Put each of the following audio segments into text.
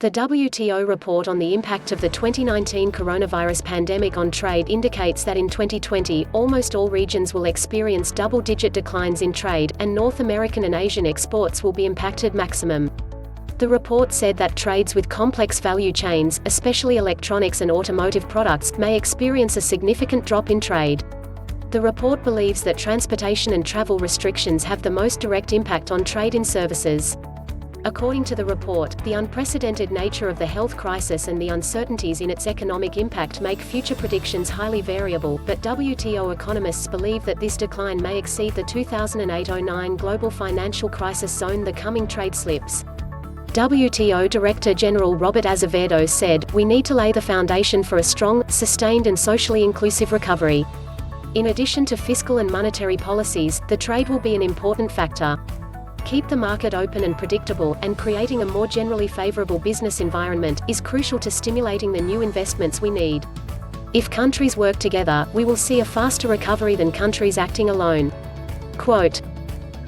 The WTO report on the impact of the 2019 coronavirus pandemic on trade indicates that in 2020, almost all regions will experience double-digit declines in trade, and North American and Asian exports will be impacted maximum. The report said that trades with complex value chains, especially electronics and automotive products, may experience a significant drop in trade. The report believes that transportation and travel restrictions have the most direct impact on trade in services. According to the report, the unprecedented nature of the health crisis and the uncertainties in its economic impact make future predictions highly variable, but WTO economists believe that this decline may exceed the 2008-09 global financial crisis zone. The coming trade slips. WTO Director General Robert Azevedo said, "We need to lay the foundation for a strong, sustained and socially inclusive recovery. In addition to fiscal and monetary policies, the trade will be an important factor. Keep the market open and predictable, and creating a more generally favorable business environment, is crucial to stimulating the new investments we need. If countries work together, we will see a faster recovery than countries acting alone." Quote,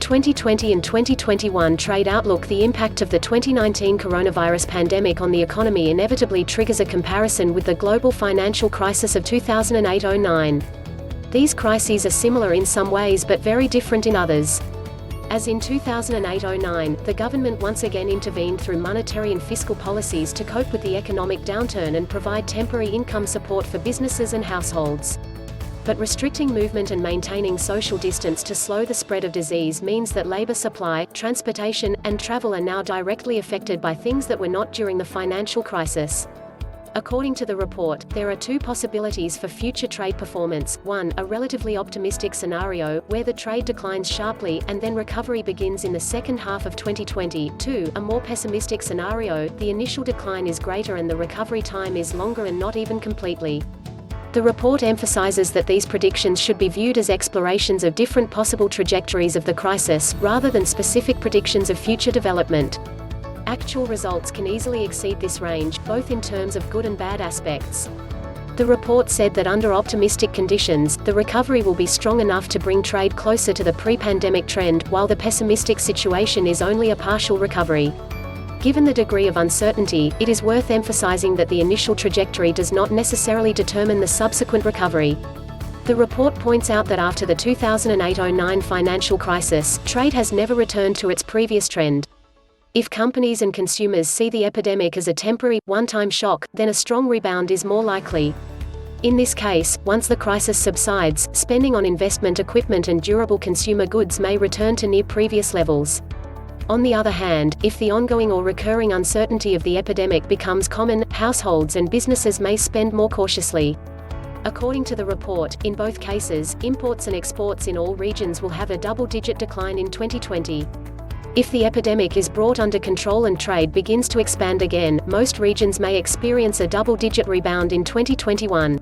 2020 and 2021 trade outlook. The impact of the 2019 coronavirus pandemic on the economy inevitably triggers a comparison with the global financial crisis of 2008-09. These crises are similar in some ways but very different in others. As in 2008-09, the government once again intervened through monetary and fiscal policies to cope with the economic downturn and provide temporary income support for businesses and households. But restricting movement and maintaining social distance to slow the spread of disease means that labor supply, transportation, and travel are now directly affected by things that were not during the financial crisis. According to the report, there are two possibilities for future trade performance: 1, a relatively optimistic scenario, where the trade declines sharply, and then recovery begins in the second half of 2020. 2, a more pessimistic scenario, the initial decline is greater and the recovery time is longer and not even completely. The report emphasizes that these predictions should be viewed as explorations of different possible trajectories of the crisis, rather than specific predictions of future development. Actual results can easily exceed this range, both in terms of good and bad aspects. The report said that under optimistic conditions, the recovery will be strong enough to bring trade closer to the pre-pandemic trend, while the pessimistic situation is only a partial recovery. Given the degree of uncertainty, it is worth emphasizing that the initial trajectory does not necessarily determine the subsequent recovery. The report points out that after the 2008-09 financial crisis, trade has never returned to its previous trend. If companies and consumers see the epidemic as a temporary, one-time shock, then a strong rebound is more likely. In this case, once the crisis subsides, spending on investment equipment and durable consumer goods may return to near previous levels. On the other hand, if the ongoing or recurring uncertainty of the epidemic becomes common, households and businesses may spend more cautiously. According to the report, in both cases, imports and exports in all regions will have a double-digit decline in 2020. If the epidemic is brought under control and trade begins to expand again, most regions may experience a double-digit rebound in 2021.